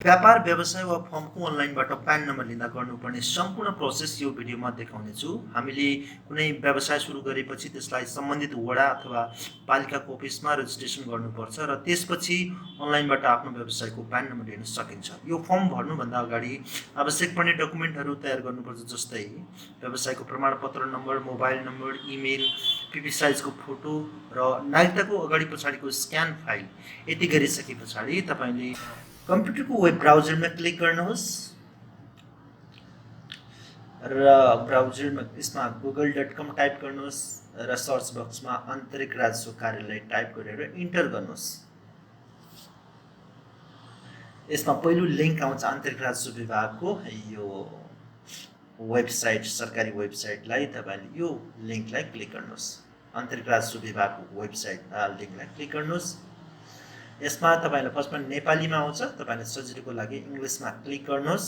व्यापार व्यवसाय वा फर्मको अनलाइनबाट प्यान नम्बर लिँदा गर्नुपर्ने सम्पूर्ण प्रोसेस यो भिडियोमा देखाउनेछु। हामीले कुनै व्यवसाय सुरु गरेपछि त्यसलाई सम्बन्धित वडा अथवा पालिकाको अफिसमा रेजिस्ट्रेसन गर्नुपर्छ र त्यसपछि अनलाइनबाट आफ्नो व्यवसायको प्यान नम्बर लिन सकिन्छ। यो फर्म भर्नुभन्दा अगाडि आवश्यक पर्ने डकुमेन्टहरू तयार गर्नुपर्छ, जस्तै व्यवसायको प्रमाणपत्र number, mobile number, email, PP साइजको फोटो र नागरिकताको अगाडि पछाडिको स्क्यान फाइल। यति गरिसके पछाडि तपाईँले कम्प्युटरको वेब ब्राउजरमा क्लिक गर्नुहोस् र ब्राउजरमा यसमा google.com टाइप गर्नुहोस् र सर्च बक्समा आन्तरिक राजस्व कार्यालय टाइप गरेर इन्टर गर्नुहोस्। यसमा पहिलो लिङ्क आउँछ आन्तरिक राजस्व विभागको यो वेबसाइट, सरकारी वेबसाइटलाई तपाईँले यो लिङ्कलाई क्लिक गर्नुहोस्। आन्तरिक राजस्व विभागको वेबसाइट लिङ्कलाई क्लिक गर्नुहोस्। यसमा तपाईलाई फर्स्टमा नेपालीमा आउँछ, तपाईले सजिलोको लागि इङ्ग्लिसमा क्लिक गर्नुहोस्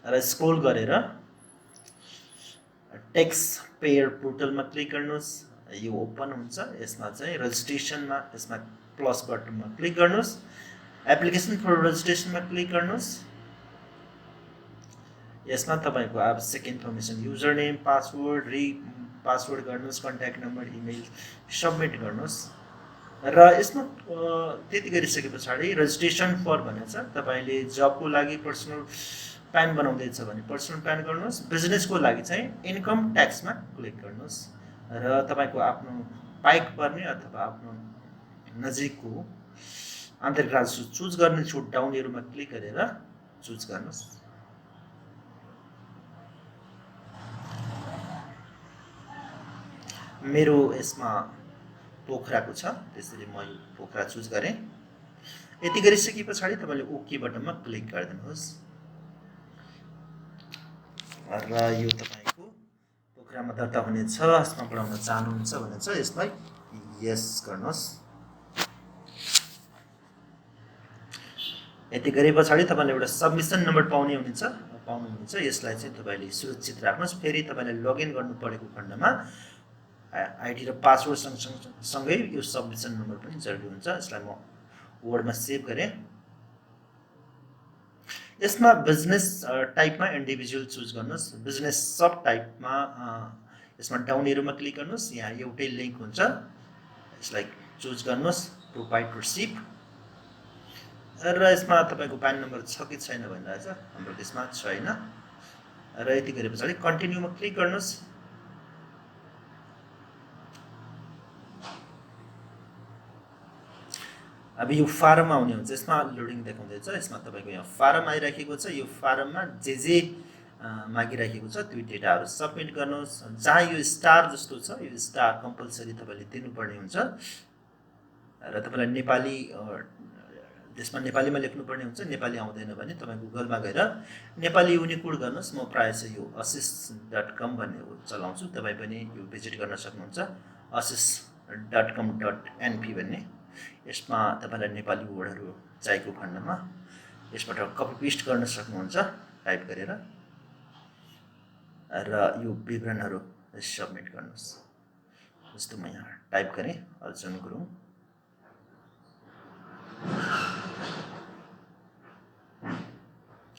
र स्क्रोल गरेर ट्याक्स पेयर पोर्टलमा क्लिक गर्नुहोस्। यो ओपन हुन्छ। यसमा चाहिँ रजिस्ट्रेसनमा यसमा प्लस बटनमा क्लिक गर्नुहोस्। एप्लिकेसन फर रजिस्ट्रेसनमा क्लिक गर्नुहोस्। यसमा तपाईको आवश्यक इन्फर्मेसन, युजर नेम, पासवर्ड गर्नुहोस्, कन्ट्याक्ट नम्बर, इमेल सबमिट गर्नुहोस् र यसमा त्यति गरिसके पछाडि रजिस्ट्रेसन फर भनेको छ। तपाईले जबको लागि पर्सनल प्यान बनाउँदैछ भने पर्सनल प्यान गर्नुहोस्। बिजनेसको लागि चाहिँ इन्कम ट्याक्समा क्लिक गर्नुहोस् र तपाईको आफ्नो पाइक पर्ने अथवा आफ्नो नजिकको आन्तरिक राजस्व चुज गर्ने छु डाउन एरोमा क्लिक गरेर चुज गर्नुहोस्। मेरो यसमा पोखराको छ, त्यसैले म यो पोखरा चुज गरेँ। यति गरिसके पछाडि तपाईले ओके बटनमा क्लिक गरिदिनुहोस् र यो तपाईको पोखरामा दर्ता हुनेछ। यसमा बढाउन चाहनुहुन्छ भने चाहिँ यसलाई यस गर्नुहोस्। यति गरे पछाडि तपाईले एउटा सबमिसन नम्बर पाउनुहुनेछ। यसलाई चाहिँ तपाईले सुरक्षित राख्नुहोस्। फेरि तपाईले लगइन गर्नु परेको खण्डमा आइडी र पासवर्ड सँगै यो सबमिसन नम्बर पनि जरुरी हुन्छ। यसलाई म वर्डमा सेभ गरेँ। यसमा बिजनेस टाइपमा इन्डिभिजुअल चुज गर्नुहोस्। बिजनेस सब टाइपमा यसमा डाउन एरोमा क्लिक गर्नुहोस्। यहाँ एउटै लिङ्क हुन्छ, यसलाई चुज गर्नुहोस्, प्रोप्राइटरसिप र यसमा तपाईको प्यान नम्बर छ कि छैन भनिरहेछ। हाम्रो त्यसमा छैन र यति गरे पछाडि कन्टिन्यूमा क्लिक गर्नुहोस्। अब यो फारम आउने हुन्छ। यसमा लोडिङ देखाउँदैछ। यसमा तपाईको यहाँ फारम आइराखेको छ। यो फारममा जे मागिराखेको छ त्यो डेटाहरू सबमिट गर्नुहोस्। जहाँ यो स्टार जस्तो छ, यो स्टार कम्पलसरी तपाईले दिनुपर्ने हुन्छ र तपाईलाई नेपाली त्यसमा नेपालीमा लेख्नुपर्ने हुन्छ। नेपाली आउँदैन भने तपाईँ गुगलमा गएर नेपाली युनिकोड गर्नुहोस्। म प्रायः चाहिँ यो assist.com भन्ने चलाउँछु, तपाईँ पनि यो भिजिट गर्न सक्नुहुन्छ। assist.com.np भन्ने। यसमा तपाईलाई नेपाली वर्डहरू चाहिएको खण्डमा यसबाट कपी पेस्ट गर्न सक्नुहुन्छ टाइप गरेर र यो विवरणहरू सबमिट गर्नुहोस्। जस्तो म यहाँ टाइप गरेँ, अर्जुन गुरुङ।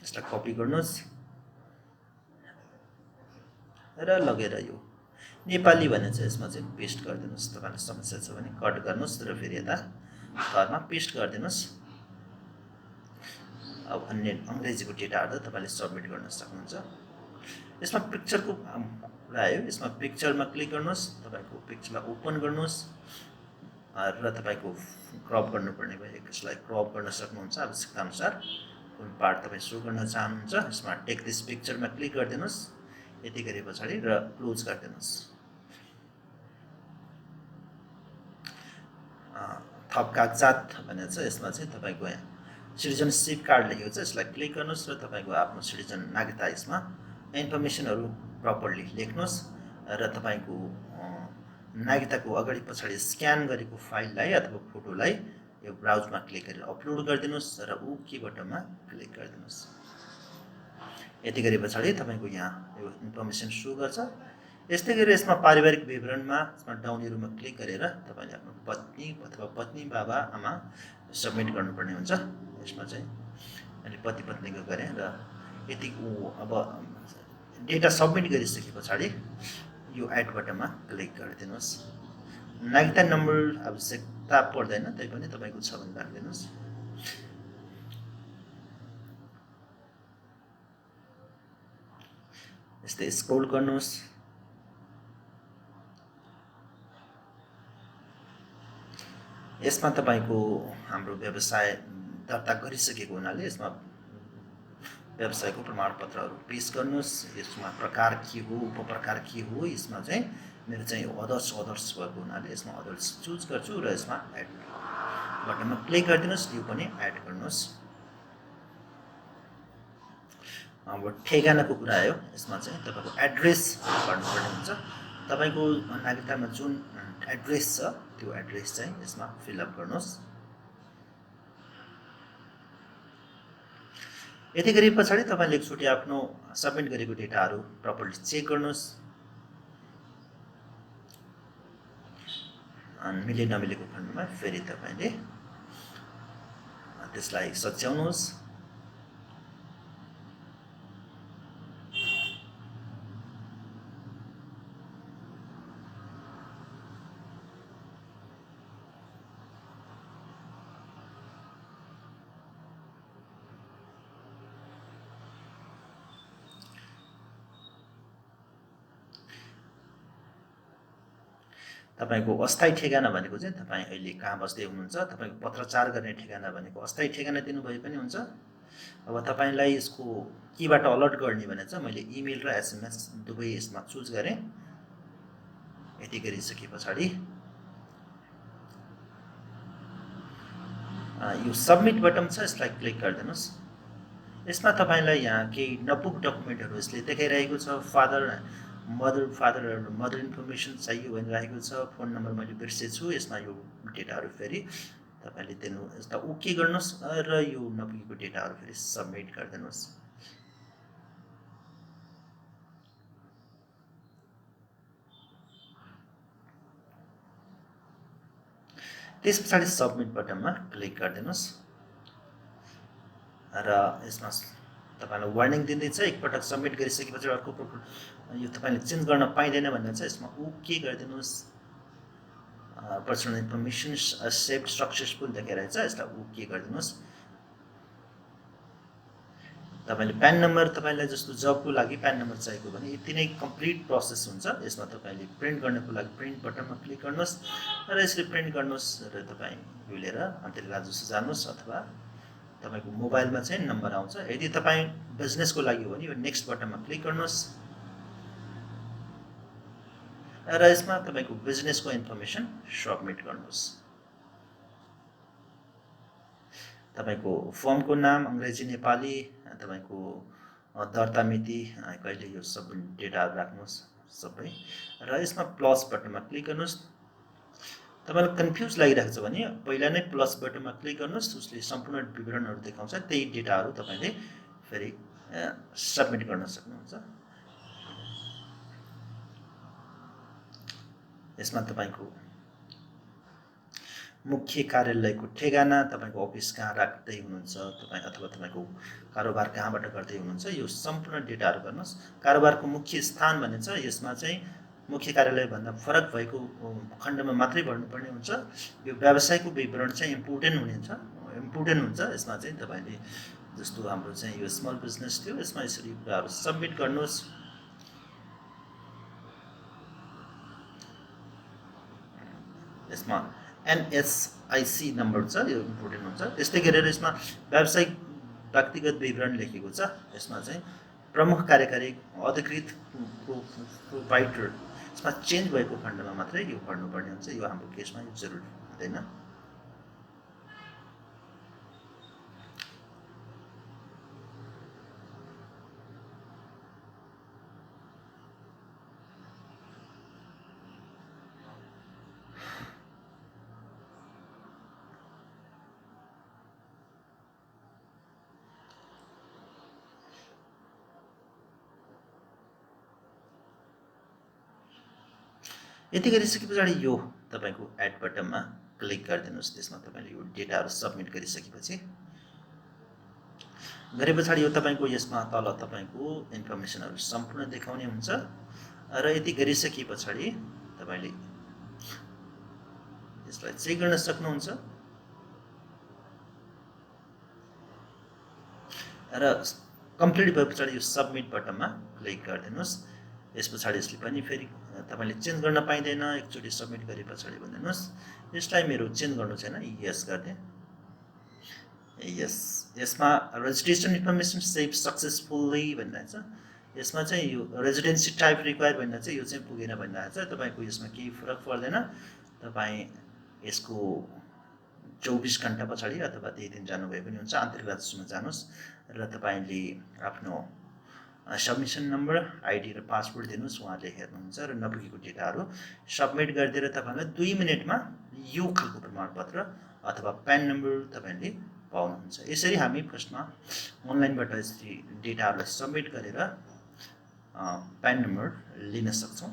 यसलाई कपी गर्नुहोस् र लगेर यो नेपाली भने चाहिँ यसमा चाहिँ पेस्ट गरिदिनुहोस्। तपाईलाई समस्या छ भने कट गर्नुहोस् र फेरि यता घरमा पेस्ट गरिदिनुहोस्। अब अन्य अङ्ग्रेजीको डेटाहरू तपाईले सबमिट गर्न सक्नुहुन्छ। यसमा पिक्चरको कुरा आयो। यसमा पिक्चरमा क्लिक गर्नुहोस्। तपाईको पिक्चरलाई ओपन गर्नुहोस् र तपाईको क्रप गर्नुपर्ने भए यसलाई क्रप गर्न सक्नुहुन्छ आवश्यकता अनुसार। कुन पार्ट तपाईँ सो गर्न चाहनुहुन्छ यसमा टेक दिस पिक्चरमा क्लिक गरिदिनुहोस्। यति गरे पछाडि र क्लोज गरिदिनुहोस्। थप कागजात भनेको छ। यसमा चाहिँ तपाईको यहाँ सिटिजनसिप कार्ड लेखेको छ। यसलाई क्लिक गर्नुहोस् र तपाईको आफ्नो सिटिजन नागरिकता यसमा इन्फर्मेसनहरू प्रपरली लेख्नुहोस् र तपाईको नागरिकताको अगाडि पछाडि स्क्यान गरेको फाइललाई अथवा फोटोलाई यो ब्राउजमा क्लिक गरेर अपलोड गरिदिनुहोस् र ओके बटनमा क्लिक गरिदिनुहोस्। यति गरे पछाडि तपाईको यहाँ यो इन्फर्मेसन सो गर्छ। यस्तै गरी यसमा पारिवारिक विवरणमा यसमा डाउन एरोमा क्लिक गरेर तपाईले आफ्नो पत्नी अथवा पत्नी, बाबा, आमा सबमिट गर्नुपर्ने हुन्छ। यसमा चाहिँ मैले पति पत्नीको गरेँ र यति अब डेटा सबमिट गरिसके पछाडि यो एड बटनमा क्लिक गरिदिनुहोस्। नागरिकता नम्बर आवश्यकता पर्दैन, तैपनि तपाईँको छ भने राखिदिनुहोस्। यस्तै स्क्रोल गर्नुहोस्। यसमा तपाईँको हाम्रो व्यवसाय दर्ता गरिसकेको हुनाले यसमा व्यवसायको प्रमाणपत्रहरू पेश गर्नुहोस्। यसमा प्रकार के हो, उपप्रकार के हो, यसमा चाहिँ मेरो चाहिँ अदर्स भएको हुनाले यसमा अदर्स चुज गर्छु र यसमा एड बटनमा क्लिक गरिदिनुहोस्। यो पनि एड गर्नुहोस्। अब ठेगानाको कुरा आयो। यसमा चाहिँ तपाईँको एड्रेस भर्नुपर्ने हुन्छ। तपाईँको नागरिकतामा जुन एड्रेस छ त्यो एड्रेस चाहिँ यसमा फिलअप गर्नुहोस्। यति गरे पछाडि तपाईँले एकचोटि आफ्नो सबमिट गरेको डेटाहरू प्रपरली चेक गर्नुहोस्। मिले नमिलेको खण्डमा फेरि तपाईँले त्यसलाई सच्याउनुहोस्। तपाईको अस्थायी ठेगाना भनेको चाहिँ तपाईँ अहिले कहाँ बस्दै हुनुहुन्छ, तपाईको पत्रचार गर्ने ठेगाना भनेको अस्थायी ठेगाना दिनुभए पनि हुन्छ। अब तपाईलाई यसको केबाट अलर्ट गर्ने भने चाहिँ मैले इमेल र एसएमएस दुवै यसमा चुज गरेँ। यति गरिसके पछाडि यो सबमिट बटन छ, यसलाई क्लिक गरिदिनुहोस्। यसमा तपाईलाई यहाँ केही नपुग डकुमेन्टहरू यसले देखाइरहेको छ। मदर इन्फर्मेसन चाहियो भनिरहेको छ। फोन नम्बर मैले बिर्सेछु। यसमा यो डेटाहरू फेरि तपाईँले दिनु, यसलाई ओके गर्नुहोस् र यो नपुगेको डेटाहरू फेरि सबमिट गरिदिनुहोस्। त्यस पछाडि सबमिट बटनमा क्लिक गरिदिनुहोस् र यसमा तपाईलाई वार्निङ दिँदैछ। एकपटक सबमिट गरिसकेपछि अर्को यो तपाईले चेन्ज गर्न पाइँदैन भनेर चाहिँ यसमा ओके गरिदिनुहोस्। पर्सनल इन्फर्मेसन सेभ सक्सेसफुल देखाइरहेछ, यसलाई ओके गरिदिनुहोस्। तपाईले प्यान नम्बर, तपाईलाई जस्तो जबको लागि प्यान नम्बर चाहिएको भने यति नै कम्प्लिट प्रोसेस हुन्छ। यसमा तपाईले प्रिन्ट गर्नको लागि प्रिन्ट बटनमा क्लिक गर्नुहोस् र यसरी प्रिन्ट गर्नुहोस् र तपाईँ यो लिएर आन्तरिक राजस्व जानुहोस् अथवा तपाईको मोबाइलमा चाहिँ नम्बर आउँछ। यदि तपाईँ बिजनेसको लागि हो भने यो नेक्स्ट बटनमा क्लिक गर्नुहोस् र यसमा तपाईको बिजनेसको इन्फर्मेसन सबमिट गर्नुहोस्। तपाईको फर्मको नाम अंग्रेजी नेपाली, तपाईको दर्ता मिति कहिले, यो सब डेटाहरू राख्नुहोस् सबै र यसमा प्लस बटनमा क्लिक गर्नुहोस्। तपाईलाई कन्फ्युज लागिरहेको छ भने पहिला नै प्लस बटनमा क्लिक गर्नुहोस्, उसले सम्पूर्ण विवरणहरू देखाउँछ। त्यही डेटाहरू तपाईले फेरि सबमिट गर्न सक्नुहुन्छ। यसमा तपाईको मुख्य कार्यालयको ठेगाना, तपाईको अफिस कहाँ राख्दै हुनुहुन्छ, तपाईँ अथवा तपाईको कारोबार कहाँबाट गर्दै हुनुहुन्छ, यो सम्पूर्ण डेटाहरू गर्नुहोस्। कारोबारको मुख्य स्थान भनिन्छ, यसमा चाहिँ मुख्य कार्यालय भन्दा फरक भएको खण्डमा मात्रै भर्नुपर्ने हुन्छ। यो व्यवसायको विवरण चाहिँ इम्पोर्टेन्ट हुन्छ। यसमा चाहिँ तपाईले जस्तो हाम्रो चाहिँ यो स्मल बिजनेस थियो, यसमा यसरी कुराहरू सबमिट गर्नुहोस्। यसमा एनएसआईसी नम्बर छ, यो इम्पोर्टेन्ट हुन्छ। त्यस्तै गरेर यसमा व्यावसायिक व्यक्तिगत विवरण लेखेको छ। यसमा चाहिँ प्रमुख कार्यकारी अधिकृत प्रोप्राइटर, यसमा चेन्ज भएको खण्डमा मात्रै यो भर्नुपर्ने हुन्छ। यो हाम्रो केसमा यो जरुरी हुँदैन। यति गरिसके पछाडि यो तपाईको एड बटनमा क्लिक गरिदिनुहोस्। त्यसमा तपाईँले यो डेटाहरू सबमिट गरिसकेपछि गरे पछाडि यो तपाईँको यसमा तल तपाईँको इन्फर्मेसनहरू सम्पूर्ण देखाउने हुन्छ र यति गरिसके पछाडि तपाईँले यसलाई चेक गर्न सक्नुहुन्छ र कम्प्लिट भए पछाडि यो सबमिट बटनमा क्लिक गरिदिनुहोस्। यस पछाडि यसले पनि फेरि तपाईँले चेन्ज गर्न पाइँदैन। एकचोटि सबमिट गरे पछाडि भनिदिनुहोस् यसलाई मेरो चेन्ज गर्नु छैन, यस गरिदिएँ। यस, यसमा रेजिस्ट्रेसन इन्फर्मेसन सेभ सक्सेसफुल्ली भनिरहेको छ। यसमा चाहिँ यो रेजिडेन्सी टाइप रिक्वायर भनेर चाहिँ यो चाहिँ पुगेन भनिरहेको छ। तपाईँको यसमा केही फरक पर्दैन। तपाईँ यसको 24 घण्टा पछाडि अथवा त्यही दिन जानुभए पनि हुन्छ। आन्तरिक राजस्वमा जानुहोस् र तपाईँले आफ्नो सबमिसन नम्बर, आइडी र पासवर्ड दिनुहोस्। उहाँले हेर्नुहुन्छ र नपुगेको डेटाहरू सबमिट गरिदिएर तपाईँलाई 2 मिनटमा यो खालको प्रमाणपत्र अथवा प्यान नम्बर तपाईँले पाउनुहुन्छ। यसरी हामी फर्स्टमा अनलाइनबाट यसरी डेटाहरूलाई सबमिट गरेर प्यान नम्बर लिन सक्छौँ।